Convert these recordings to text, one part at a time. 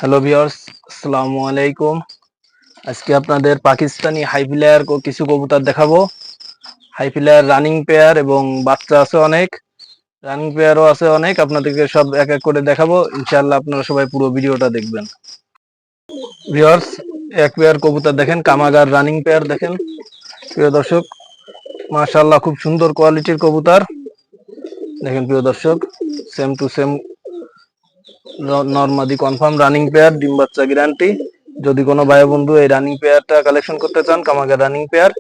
Hello viewers, আসসালামু আলাইকুম। আজকে আপনাদের পাকিস্তানি হাই প্লেয়ার কিছু কবুতর দেখাবো। হাই প্লেয়ার রানিং পেয়ার এবং বাচ্চা আছে অনেক, রানিং পেয়ারও আছে অনেক। আপনাদেরকে সব এক এক করে দেখাবো, ইনশাআল্লাহ আপনারা সবাই পুরো ভিডিওটা দেখবেন। ভিউয়ার্স, এক পেয়ার কবুতর দেখেন, কামাগার রানিং পেয়ার দেখেন প্রিয় দর্শক, মাশাআল্লাহ খুব সুন্দর কোয়ালিটির কবুতর দেখেন প্রিয় দর্শক। সেম টু সেম নরমাদি কনফার্ম রানিং পেয়ার, ডিম বাচ্চা গ্যারান্টি। যদি কোনো ভাই বন্ধু এই রানিং পেয়ারটা কালেকশন করতে চান, কামাগার রানিং পেয়ার,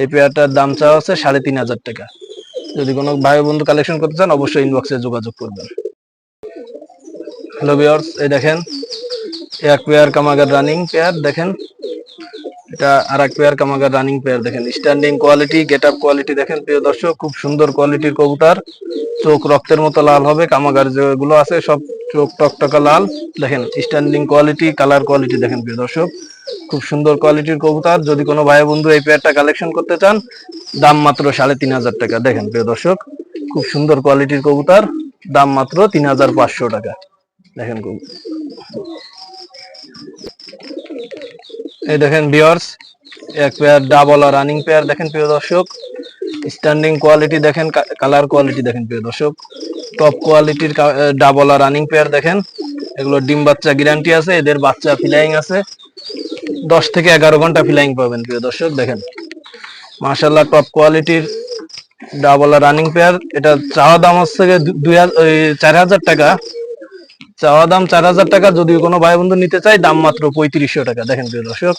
এই পেয়ারটার দাম চাওয়া হচ্ছে 3,500 টাকা। যদি কোনো ভাই বন্ধু কালেকশন করতে চান অবশ্যই ইনবক্সে যোগাযোগ করবেন। হ্যালো ভিউয়ার্স, এই দেখেন এক পেয়ার কামাগার রানিং পেয়ার দেখেন, এটা আর এক পেয়ার কামাগার রানিং পেয়ার দেখেন। Standing quality, get up quality দেখেন প্রিয় দর্শক, খুব সুন্দর কোয়ালিটির কবুতর। চোখ রক্তের মতো লাল হবে, কামাগার যেগুলো আছে সব চোখ টকটকা লাল দেখেন। স্ট্যান্ডিং কোয়ালিটি, কালার কোয়ালিটি দেখেন প্রিয় দর্শক, খুব সুন্দর কোয়ালিটির কবুতর। যদি কোনো ভাই বন্ধু এই পেয়ারটা কালেকশন করতে চান, দাম মাত্র 3,500 টাকা। দেখেন প্রিয় দর্শক, খুব সুন্দর কোয়ালিটির কবুতর, দাম মাত্র 3,500 টাকা। দেখেন এই দেখেন ভিউয়ার্স, এক পেয়ার ডাবলা রানিং পেয়ার দেখেন প্রিয় দর্শক। স্ট্যান্ডিং কোয়ালিটি দেখেন, কালার কোয়ালিটি দেখেন প্রিয় দর্শক, টপ কোয়ালিটির ডাবলা রানিং পেয়ার দেখেন। এগুলো ডিম বাচ্চা গ্যারান্টি আছে, এদের বাচ্চা ফ্লাইং আছে, 10 থেকে 11 ঘন্টা ফ্লাইং পাবেন প্রিয় দর্শক। দেখেন মাশাআল্লাহ টপ কোয়ালিটির ডাবলা রানিং পেয়ার। এটা চাওয়া দাম হচ্ছে 4,000 টাকা, চাওয়া দাম 4,000 টাকা। যদি কোনো ভাই বন্ধু নিতে চাই দাম মাত্র 3,500 টাকা। দেখেন প্রিয় দর্শক,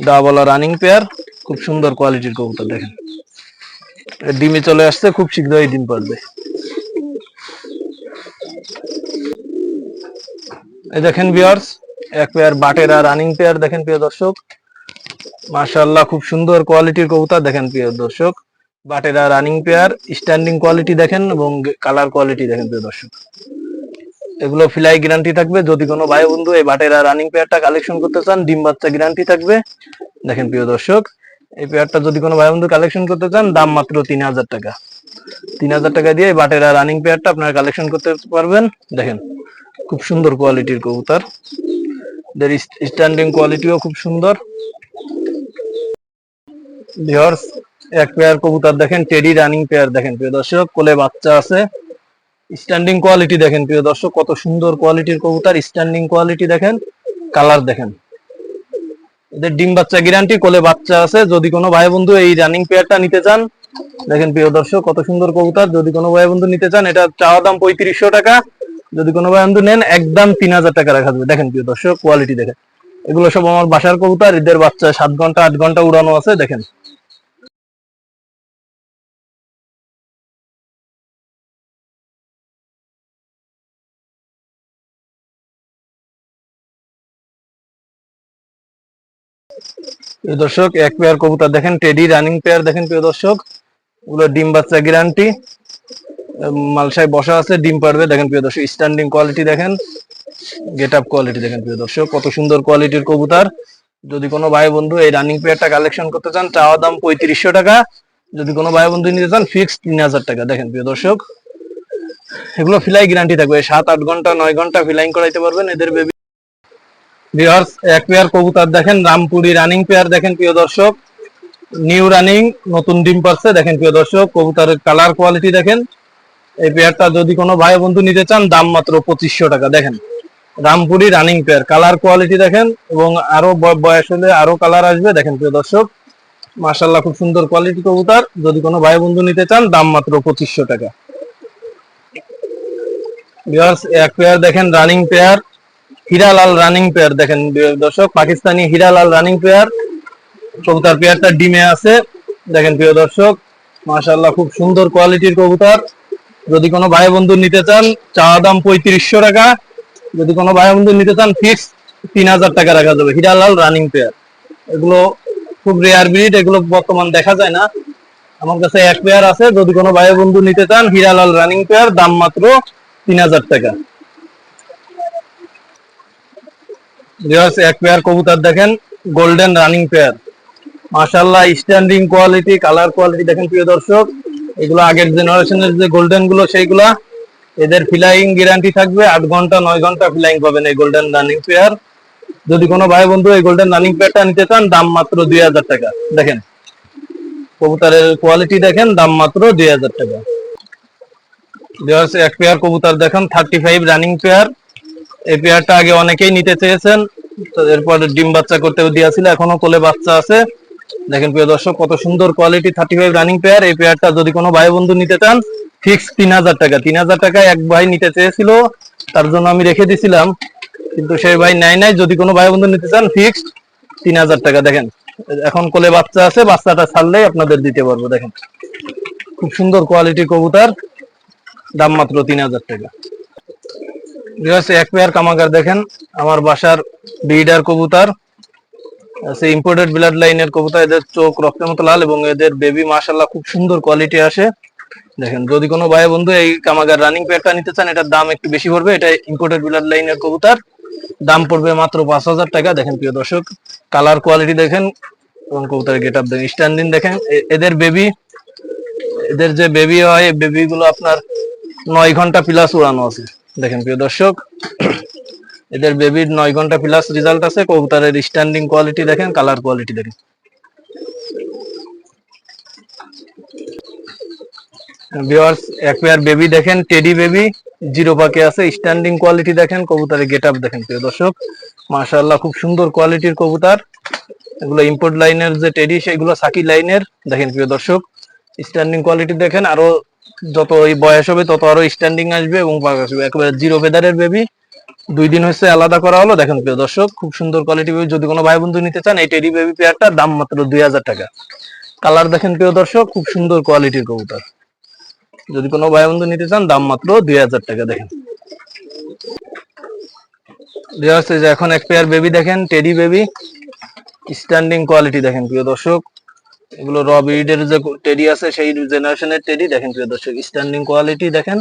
ডাবলা রানিং পেয়ার, খুব সুন্দর কোয়ালিটির কবুতর দেখেন। ডিমে চলে আসছে, খুব শীঘ্রই ডিম পারবে। এই দেখেন ভিউয়ার্স, এক পেয়ার বাটেরা রানিং পেয়ার দেখেন প্রিয় দর্শক, মাশাআল্লাহ খুব সুন্দর কোয়ালিটির কবুতর দেখেন প্রিয় দর্শক। বাটেরা রানিং পেয়ার, স্ট্যান্ডিং কোয়ালিটি দেখেন এবং কালার কোয়ালিটি দেখেন প্রিয় দর্শক। এগুলো ফ্লাই গ্যারান্টি থাকবে। যদি কোনো ভাই বন্ধু এই বাটেরা রানিং পেয়ারটা কালেকশন করতে চান, ডিম বাচ্চা গ্যারান্টি থাকবে। দেখেন প্রিয় দর্শক, এই পেয়ারটা যদি কোনো ভাই বন্ধু কালেকশন করতে চান, দাম মাত্র 3,000 টাকা। 3,000 টাকা দিয়ে বাটেরা রানিং পেয়ারটা আপনারা কালেকশন করতে পারবেন। দেখেন খুব সুন্দর কোয়ালিটির কবুতর, এদের স্ট্যান্ডিং কোয়ালিটিও খুব সুন্দর। ভিউয়ার্স, এক পেয়ার কবুতর দেখেন, টেডি রানিং পেয়ার দেখেন প্রিয় দর্শক, কোলে বাচ্চা আছে। স্ট্যান্ডিং কোয়ালিটি দেখেন প্রিয় দর্শক, কত সুন্দর কোয়ালিটির কবুতর। স্ট্যান্ডিং কোয়ালিটি দেখেন, কালার দেখেন। এদের ডিম বাচ্চা গ্যারান্টি, কোলে বাচ্চা আছে। যদি কোনো ভাই বন্ধু এই রানিং পেয়ারটা নিতে চান, দেখেন প্রিয় দর্শক কত সুন্দর কবুতর। যদি কোনো ভাই বন্ধু নিতে চান, এটা চাওয়া দাম 3,500 টাকা। যদি কোনো ভাই বন্ধু নেন, একদম 3,000 টাকা রাখা যাবে। দেখেন প্রিয় দর্শক কোয়ালিটি দেখেন, এগুলো সব আমার বাসার কবুতর। এদের বাচ্চা 7 ঘন্টা 8 ঘন্টা উড়ানো আছে। দেখেন প্রিয় দর্শক, এক পেয়ার কবুতর দেখেন, টেডি রানিং পেয়ার দেখেন প্রিয় দর্শক, ওগুলো ডিম বাচ্চা গ্যারান্টি, মালসায় বসা আছে, ডিম পারবে। দেখেন প্রিয় দর্শক, স্ট্যান্ডিং কোয়ালিটি দেখেন, গেট আপ কোয়ালিটি দেখেন প্রিয় দর্শক, কত সুন্দর কোয়ালিটির কবুতর। যদি কোনো ভাই বন্ধু এই রানিং পেয়ারটা কালেকশন করতে চান, চাওয়া দাম 3,500 টাকা। যদি কোনো ভাই বন্ধু নিতে চান, ফিক্সড 3,000 টাকা। দেখেন প্রিয় দর্শক, এগুলো ফ্লাই গ্যারান্টি থাকবে, 7-8 ঘন্টা 9 ঘন্টা ফ্লাইং করাইতে পারবেন এদের বেবি। ভিউয়ার্স, এক পেয়ার কবুতর দেখেন, রামপুরি রানিং পেয়ার দেখেন প্রিয় দর্শক, নিউ রানিং, নতুন ডিম পারছে। দেখেন প্রিয় দর্শক, কবুতরের কালার কোয়ালিটি দেখেন। এই পেয়ারটা যদি কোনো ভাই বন্ধু নিতে চান, দাম মাত্র 2,500 টাকা। দেখেন Rampuri running pair, colour quality দেখেন, এবং আরো বয়স হলে আরো কালার আসবে। দেখেন প্রিয় দর্শক, মাশাআল্লাহ খুব সুন্দর কোয়ালিটি কবুতর। যদি কোনো ভাই বন্ধু নিতে চান, দাম মাত্র 2,500 টাকা। ভিউয়ার্স, এক পেয়ার দেখেন running pair, Hiralal running pair দেখেন দর্শক, পাকিস্তানি হীরালাল রানিং পেয়ার। কবুতর পেয়ারটা ডিমে আছে। দেখেন প্রিয় দর্শক, মাশাআল্লাহ খুব সুন্দর কোয়ালিটির কবুতর। যদি কোনো ভাই বন্ধু নিতে চান, চাওয়া দাম 3,500 টাকা। যদি কোনো ভাই বন্ধু নিতে চান, ফিক্স 3,000 টাকা রাখা যাবে। হীরালাল রানিং পেয়ার, এগুলো খুব রেয়ার ব্রিড, এগুলো বর্তমান দেখা যায় না। আমার কাছে এক পেয়ার আছে। যদি কোনো ভাই বন্ধু নিতে চান, হীরালাল রানিং পেয়ার, দাম মাত্র 3,000 টাকা। এক পেয়ার কবুতর দেখেন, গোল্ডেন রানিং পেয়ার, মাশাআল্লাহ স্ট্যান্ডিং কোয়ালিটি, কালার কোয়ালিটি দেখেন প্রিয় দর্শক। এগুলো আগের জেনারেশনের যে গোল্ডেন গুলো সেইগুলা। এদের ফ্লাইং গ্যারান্টি থাকবে 8 ঘন্টা 9 ঘন্টা ফ্লাইং পাবেন এই গোল্ডেন রানিং পেয়ার। যদি কোনো ভাই বন্ধু এই গোল্ডেন রানিং পেয়ারটা নিতে চান দাম মাত্র 2000 টাকা। দেখেন কবুতরের কোয়ালিটি দেখেন, দাম মাত্র 2000 টাকা। এক পেয়ার কবুতর দেখেন 35 রানিং পেয়ার। এই পেয়ারটা আগে অনেকেই নিতে চেয়েছেন, তো এরপর ডিম বাচ্চা করতেও দিয়েছিল, এখনো কোলে বাচ্চা আছে। দেখেন প্রিয় দর্শক কত সুন্দর কোয়ালিটি 35 রানিং পেয়ার। এই পেয়ারটা যদি কোনো ভাই বন্ধু নিতে চান ফিক্স 3000 টাকা। 3000 টাকায় এক ভাই নিতে চেয়েছিল, তার জন্য আমি রেখে দিছিলাম, কিন্তু সেই ভাই নাই। যদি কোনো ভাই বন্ধু নিতে চান ফিক্স 3000 টাকা। দেখেন এখন কোলে বাচ্চা আছে, বাচ্চাটা ছাড়লেই আপনাদের দিতে পারবো। দেখেন খুব সুন্দর কোয়ালিটি কবুতর, দাম মাত্র 3000 টাকা। এক পেয়ার কামাগার দেখেন, আমার বাসার ব্রিডার কবুতর, ইম্পোর্টেড ব্লাড লাইনের কবুতর। এদের চোখ রক্তের মতো লাল এবং এদের বেবি মাশাআল্লাহ খুব সুন্দর কোয়ালিটি আসে। দেখেন যদি কোনো ভাই বন্ধু এই কামাগার রানিং পেয়ারটা নিতে চান, এটার দাম একটু বেশি পড়বে। এটা ইম্পোর্টেড ব্লাড লাইনের কবুতর, দাম পড়বে মাত্র 5000 টাকা। দেখেন প্রিয় দর্শক কালার কোয়ালিটি দেখেন এবং কবুতরের গেট আপ দেখেন, স্ট্যান্ডিং দেখেন। এদের যে বেবি হয় এই বেবি গুলো আপনার 9 ঘন্টা প্লাস উড়ানো আছে। দেখেন প্রিয় দর্শক এদের বেবির 9 ঘন্টা প্লাস রেজাল্ট আছে। কবুতরের স্ট্যান্ডিং কোয়ালিটি দেখেন, কালার কোয়ালিটি দেখেন। ভিউয়ার্স এক পেয়ার বেবি দেখেন, টেডি বেবি, জিরো পাকে আছে। স্ট্যান্ডিং কোয়ালিটি দেখেন, কবুতরের গেট আপ দেখেন প্রিয় দর্শক মাশাআল্লাহ খুব সুন্দর কোয়ালিটির কবুতর। এগুলো ইম্পোর্ট লাইনের যে টেডি সেগুলো সাকি লাইনের। দেখেন প্রিয় দর্শক স্ট্যান্ডিং কোয়ালিটি দেখেন, আরো যত এই বয়স হবে তত আরো স্ট্যান্ডিং আসবে এবং পাক আসবে। একেবারে জিরো ফেদারের বেবি, 2 দিন হচ্ছে আলাদা করা হলো। দেখেন প্রিয় দর্শক খুব সুন্দর কোয়ালিটি বেবি। যদি কোনো ভাই বন্ধু নিতে চান এই টেডি বেবি পেয়ারটার দাম মাত্র 2000 টাকা। কালার দেখেন প্রিয় দর্শক খুব সুন্দর কোয়ালিটির কবুতর। যদি কোনো ভাই বন্ধু নিতে চান দাম মাত্র 2000 টাকা। দেখেন এখন এক পেয়ার বেবি দেখেন, টেডি বেবি, স্ট্যান্ডিং কোয়ালিটি দেখেন প্রিয় দর্শক। এগুলো র ব্রিডের যে টেডি আছে সেই জেনারেশনের টেডি। দেখেন প্রিয় দর্শক স্ট্যান্ডিং কোয়ালিটি দেখেন,